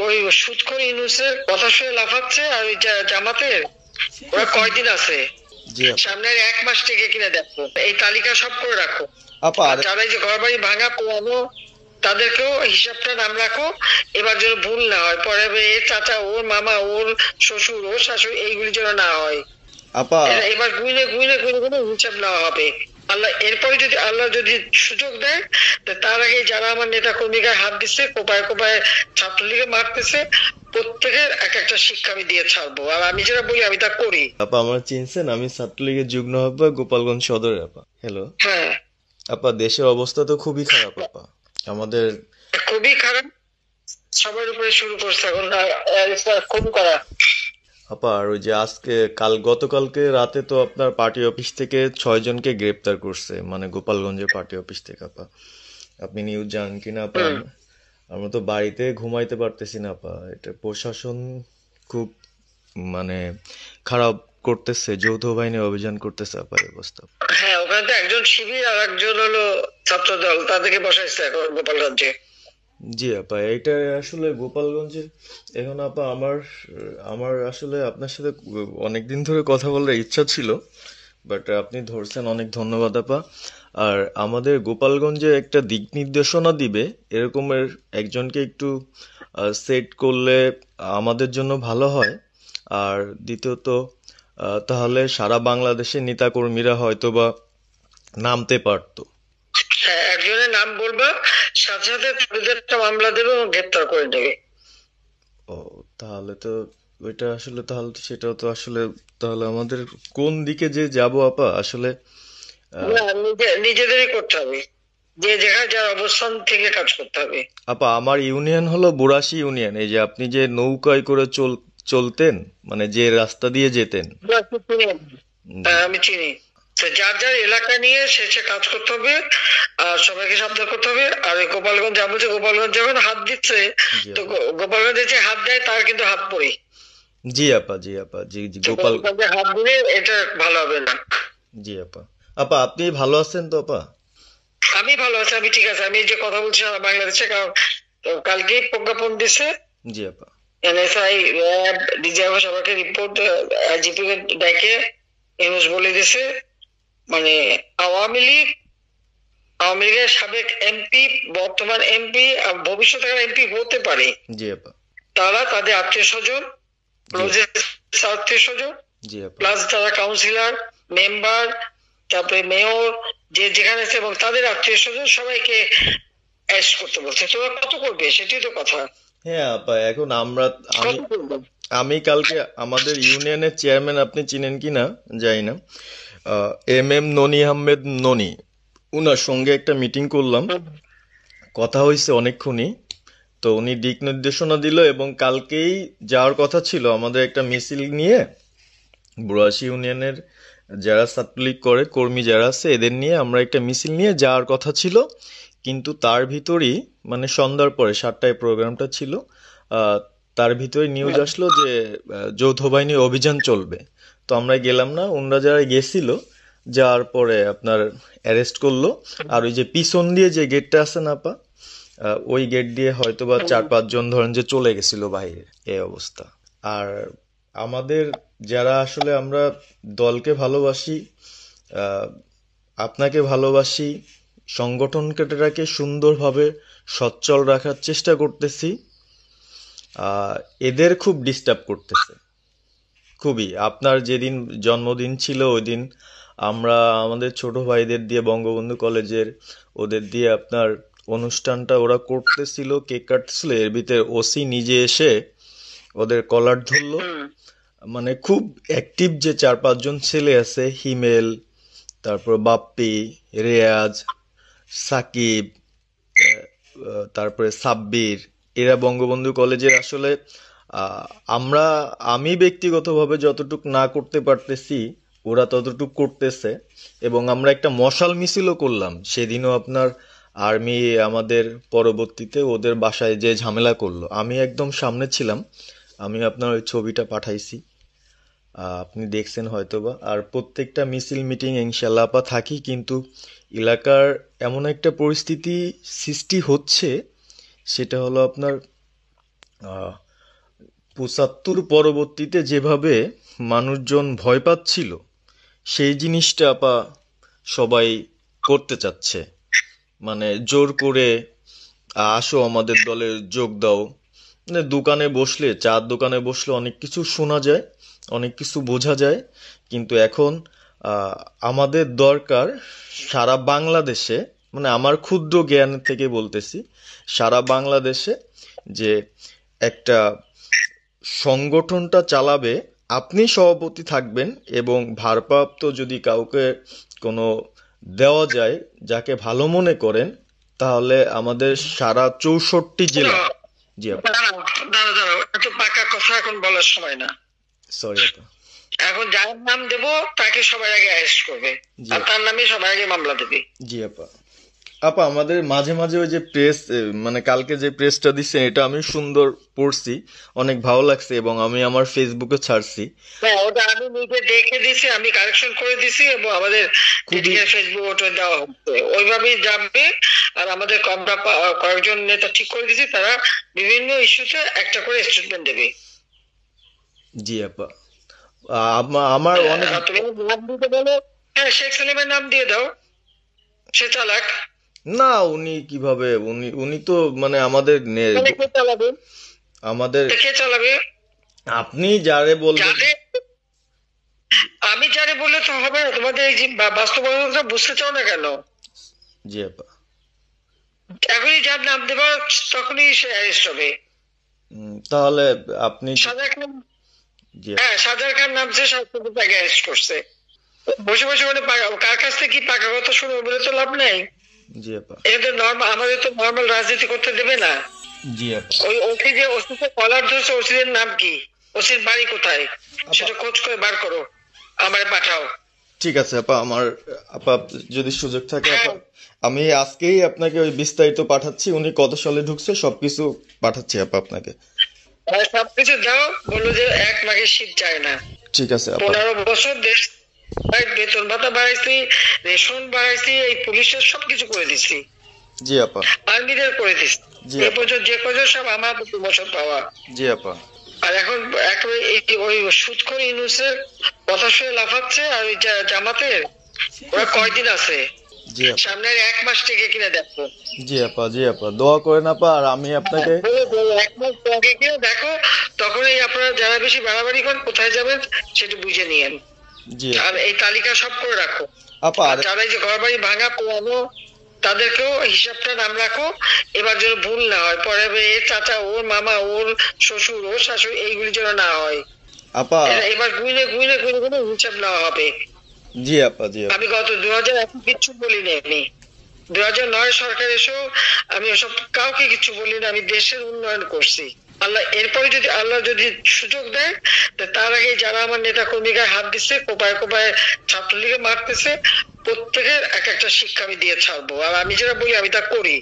ওই সুৎখর ইউনূসের কথা শুনে লাফাচ্ছে, আর ওই জামাতের ওরা কয়দিন আছে? জি আপা। সামনের 1 মাস থেকে কিনা দেখো, এই তালিকা সব করে রাখো। আপা আর আর যারা এই যে ঘর বাড়ি ভাঙা পোড়ানো, তাদেরকেও হিসাবটা নাম রাখো, এবার যেন ভুল না হয়। পরে এর চাচা, ওর মামা, ওর শ্বশুর, ওর শাশুড়ি, এইগুলি যেন না হয়। আপা এবার গুইনে গুইনে গুইনে গুইনে হিসাব নেওয়া হবে। আল্লাহ এরপরে যদি আল্লাহ যদি সুযোগ দেয়, তার আগে যারা আমার নেতা কর্মীকে হাত দিচ্ছে, কোপায় কোপায় ছাত্রলীগে মারতেছে, প্রত্যেকের এক একটা শিক্ষা আমি দিয়ে ছাড়বো। আর আমি যেটা বলি আমি তা করি। আপা আমার চিনছেন, আমি ছাত্রলীগের যুগ্ম আহ্বায়ক গোপালগঞ্জ সদরের আপা। হ্যালো হ্যাঁ, আপা, দেশের অবস্থা তো খুবই খারাপ আপা। আমাদের খুবই খারাপ। সবার উপরে শুরু করছে এখন খুন করা। আপা আর ওই যে আজকে গতকালকে রাতে তো আপনার পার্টি অফিস থেকে 6 জনকে গ্রেপ্তার করছে, মানে গোপালগঞ্জের পার্টি অফিস থেকে আপা। আপনি নিউজ জানেন কিনা আপা? আমরা তো বাড়িতে ঘুমাইতে পারতেছি না আপা। এটা প্রশাসন খুব মানে খারাপ করতেছে, যৌথ বাহিনী অভিযান করতেছে আপা, এই অবস্থা। হ্যাঁ, ওখানে তো একজন শিবির আর একজন হলো ছাত্র দল, তাদেরকে বসাইছে এখন গোপালগঞ্জে। জি আপা, এটা আসলে গোপালগঞ্জে এখন আপা আমার আমার আসলে আপনার সাথে অনেকদিন ধরে কথা বলার ইচ্ছা ছিল, বাট আপনি ধরছেন, অনেক ধন্যবাদ আপা। আর আমাদের গোপালগঞ্জে একটা দিক নির্দেশনা দিবে এরকমের একজনকে একটু সেট করলে আমাদের জন্য ভালো হয়। আর দ্বিতীয়ত তাহলে সারা বাংলাদেশের নেতাকর্মীরা হয়তোবা নামতে পারতো। হ্যাঁ, একজনের নাম বলবা, সাথে সাথে তাদের একটা মামলা দেবে এবং গ্রেপ্তার করে নেবে। ও, তাহলে তো ওইটা আসলে, তাহলে তো সেটাও তো আসলে, তাহলে আমাদের কোন দিকে যে যাব আপা আসলে। আহ, না, নিজেদেরই করতে হবে, যে যেখানে যার অবস্থান থেকে কাজ করতে হবে। আপা আমার ইউনিয়ন হলো বুড়াশি ইউনিয়ন। এই যে আপনি যে নৌকায় করে চলতেন, মানে যে রাস্তা দিয়ে যেতেন। জি। হ্যাঁ, আমি চিনি। তো যার যার এলাকা নিয়ে সে সে কাজ করতে হবে, আর সবাইকে সাবধান করতে হবে। আর ওই গোপালগঞ্জ যা বলছে, গোপালগঞ্জ যখন হাত দিচ্ছে, জি তো আপা। গোপালগঞ্জে যে হাত দেয় তার কিন্তু হাত পড়ে। জি আপা, জি আপা, জি জি তো গোপাল। গোপালগঞ্জে হাত দিলে এটা ভালো হবে না। জি আপা। আপা আপনি ভালো আছেন তো আপা? আমি ভালো আছি, আমি ঠিক আছে। আমি এই যে কথা বলছি সারা বাংলাদেশে, কারণ কালকেই প্রজ্ঞাপন দিছে জি আপা। এনএসআই, র্যাব, ডিজিএফ সবাইকে রিপোর্ট, আইজিপি কে ডেকে ইউনুস বলে দিছে, মানে আওয়ামী লীগ, আওয়ামী লীগের সাবেক এমপি, বর্তমান এমপি, ভবিষ্যতে এমপি হতে পারে, জি আপা। তারা তাদের আত্মীয় স্বজন, জি ক্লোজেস্ট আত্মীয় স্বজন, জি আপা। প্লাস যারা কাউন্সিলর, মেম্বার, তারপরে মেয়র, যে যেখানে আছে, এবং তাদের আত্মীয় স্বজন সবাইকে অ্যারেস্ট করতে বলছে। তোমরা কত করবে সেটাই তো কথা। হ্যাঁ আপা, এখন আমি কত করবে? আমি কালকে আমাদের ইউনিয়নের চেয়ারম্যান, আপনি চিনেন কি না জানি না, এম ননি আহমেদ ননি, উনার সঙ্গে একটা মিটিং করলাম, কথা হয়েছে অনেকক্ষণই। তো উনি দিক নির্দেশনা দিল এবং কালকেই যাওয়ার কথা ছিল আমাদের একটা মিছিল নিয়ে, বুড়াশি ইউনিয়নের যারা ছাত্রলীগ করে কর্মী যারা আছে এদের নিয়ে আমরা একটা মিছিল নিয়ে যাওয়ার কথা ছিল। কিন্তু তার ভিতরই, মানে সন্ধ্যার পরে 7টায় প্রোগ্রামটা ছিল, আহ, তার ভিতরে নিউজ আসলো যে যৌথ বাহিনী অভিযান চলবে। তো আমরা গেলাম না, ওনরা যারা গেছিল যাওয়ার পরে আপনার অ্যারেস্ট করলো। আর ওই যে পিছন দিয়ে যে গেটটা আছে না আপা, ওই গেট দিয়ে হয়তোবা 4-5 জন ধরেন যে চলে গেছিল বাইরে, এই অবস্থা। আর আমাদের যারা আসলে আমরা দলকে ভালোবাসি, আহ, আপনাকে ভালোবাসি, সংগঠনটাকে সুন্দরভাবে সচ্ছল রাখার চেষ্টা করতেছি, এদের খুব ডিস্টার্ব করতেছে খুবই। আপনার যেদিন জন্মদিন ছিল ওই দিন আমরা আমাদের ছোট ভাইদের দিয়ে, বঙ্গবন্ধু কলেজের ওদের দিয়ে আপনার অনুষ্ঠানটা ওরা করতেছিল, কেক কাটতেছিল, এর ভিতরে ওসি নিজে এসে ওদের কলার ধরলো। মানে খুব অ্যাক্টিভ যে 4-5 জন ছেলে আছে, হিমেল, তারপর বাপ্পি, রেয়াজ, সাকিব, তারপরে সাব্বির, এরা বঙ্গবন্ধু কলেজের আসলে আহ, আমরা আমি ব্যক্তিগতভাবে যতটুক না করতে পারতেছি ওরা ততটুক করতেছে। এবং আমরা একটা মশাল মিছিলও করলাম সেদিনও আপনার। আর্মি আমাদের পরবর্তীতে ওদের বাসায় যে ঝামেলা করলো, আমি একদম সামনে ছিলাম, আমি আপনার ওই ছবিটা পাঠাইছি, আপনি দেখছেন হয়তোবা। আর প্রত্যেকটা মিছিল মিটিং ইনশাল্লাহ আপা থাকি, কিন্তু এলাকার এমন একটা পরিস্থিতি সৃষ্টি হচ্ছে, সেটা হলো আপনার আহ ৭৫ পরবর্তীতে যেভাবে মানুষজন ভয় পাচ্ছিল সেই জিনিসটা আপা সবাই করতে চাচ্ছে, মানে জোর করে আসো আমাদের দলে যোগ দাও। মানে দোকানে বসলে, চার দোকানে বসলে অনেক কিছু শোনা যায়, অনেক কিছু বোঝা যায়, কিন্তু এখন আহ, আমাদের দরকার সারা বাংলাদেশে, মানে আমার ক্ষুদ্র জ্ঞান থেকে বলতেছি, সারা বাংলাদেশে যে একটা সংগঠনটা চালাবে, আপনি সভাপতি থাকবেন এবং ভারপ্রাপ্ত যদি কাউকে কোনো দেওয়া যায় যাকে ভালো মনে করেন, তাহলে আমাদের সারা ৬৪ জেলা। জি আপা। দাঁড়াও দাঁড়াও দাঁড়াও, এত পাকা কথা এখন বলার সময় না। সরি আপা। এখন যার নাম দেব তাকে সবার আগে অ্যারেস্ট করবে, জি আর আপা। তার নামে সবার আগে মামলা দেবে। জি আপা। আপা আমাদের মাঝে মাঝে ওই যে প্রেস, মানে কালকে যে প্রেসটা দিচ্ছেন এটা আমি সুন্দর পড়ছি, অনেক ভালো লাগছে এবং আমি আমার ফেসবুকে ছাড়ছি। হ্যাঁ, ওটা আমি নিজে দেখে দিছি, আমি কারেকশন করে দিছি এবং আমাদের খুবই ফেসবুক ওটা দেওয়া হচ্ছে, ওইভাবেই যাবে। আর আমাদের আমরা কয়েকজন নেতা ঠিক করে দিছি, তারা বিভিন্ন ইস্যুতে একটা করে স্টেটমেন্ট দেবে। জি আপা। আমার অনেক আর তুমি নাম দিতে বলো, হ্যাঁ শেখ সেলিমের নাম দিয়ে দাও, সে চালাক। না, উনি কিভাবে, উনি উনি তো মানে আমাদের তাহলে কে চালাবে? আমাদের কে চালাবে? আপনি যারে বলবেন। যাদের আমি যারে বললে তো হবে না, তোমাদের এই যে বাস্তবতা বুঝতে চাও না কেন? জি আপা। এখনই যার নাম দেবা তখনই সে অ্যারেস্ট হবে। তাহলে আপনি। সাজা খান, জি আপা। হ্যাঁ সাজার খান নামছে, সবকিছু তাকে অ্যারেস্ট করছে। বসে বসে মানে কার কাছ থেকে কি পাকা কথা শুনে বলে তো লাভ নেই। জি আপা। এদের নর্মাল, আমাদের তো নর্মাল রাজনীতি করতে দেবে না। জি আপা। ওই ওসি যে ওসিকে কলার ধরছে, ওসিদের নাম কি, ওসির বাড়ি কোথায়, আপা সেটা খোঁজ করে বার করো, আমারে পাঠাও। ঠিক আছে আপা, আমার আপা যদি সুযোগ থাকে আপা, হ্যাঁ, আমি আজকেই আপনাকে ওই বিস্তারিত পাঠাচ্ছি, উনি কত সালে ঢুকছে সবকিছু পাঠাচ্ছি আপা আপনাকে। সবকিছু দাও, বললো যে এক মাঘের শীত যায় না। ঠিক আছে আপা। 15 বছর দেশ বেতন ভাতা বাড়াইছি, রেশন বাড়াইছি, এই পুলিশের সবকিছু করে দিছি, জি আপা। আর্মিদের করে দিছি। জি এই আপা। পর্যন্ত যে কজন সব আমার প্রমোশন পাওয়া। জি আপা। আর এখন একেবারে ওই সুদখোর ইউনূসের কথা শুনে লাফাচ্ছে, আর ওই জামাতের ওরা কয়দিন আছে, জি আপা। সামনের 1 মাস থেকে কিনা দেখো। জি আপা। জি আপা, দোয়া করেন আপা, আর আমি আপনাকে। 1 মাস আগে কিনা দেখো, তখনই আপনারা যারা বেশি বাড়াবাড়ি করেন কোথায় যাবেন সেটা বুঝে নিয়েন। জি আর আপা। এই তালিকা সব করে রাখো। আপা আর আর যারা এই যে ঘর বাড়ি ভাঙা পোড়ানো, তাদেরকেও হিসাবটা নাম রাখো, এবার যেন ভুল না হয়, পরে এর চাচা, ওর মামা, ওর শ্বশুর, ওর শাশুড়ি, এইগুলি যেন না হয়। আপা। এবার গুইনে গুইনে গুইনে গুইনে হিসাব নেওয়া হবে। জি আপা। জি আপা। আমি গত 2001 কিচ্ছু বলিনি, আমি 2009 সরকার এসেও আমি ওসব কাউকে কিছু বলিনি, আমি দেশের উন্নয়ন করছি। আল্লাহ এরপরে যদি আল্লাহ যদি সুযোগ দেয়, তার আগে যারা আমার নেতা কর্মীকে হাত দিচ্ছে, কোপায় কোপায় ছাত্রলীগে মারতেছে, প্রত্যেকের এক একটা শিক্ষা আমি দিয়ে ছাড়বো। আর আমি যেটা বলি আমি তা করি।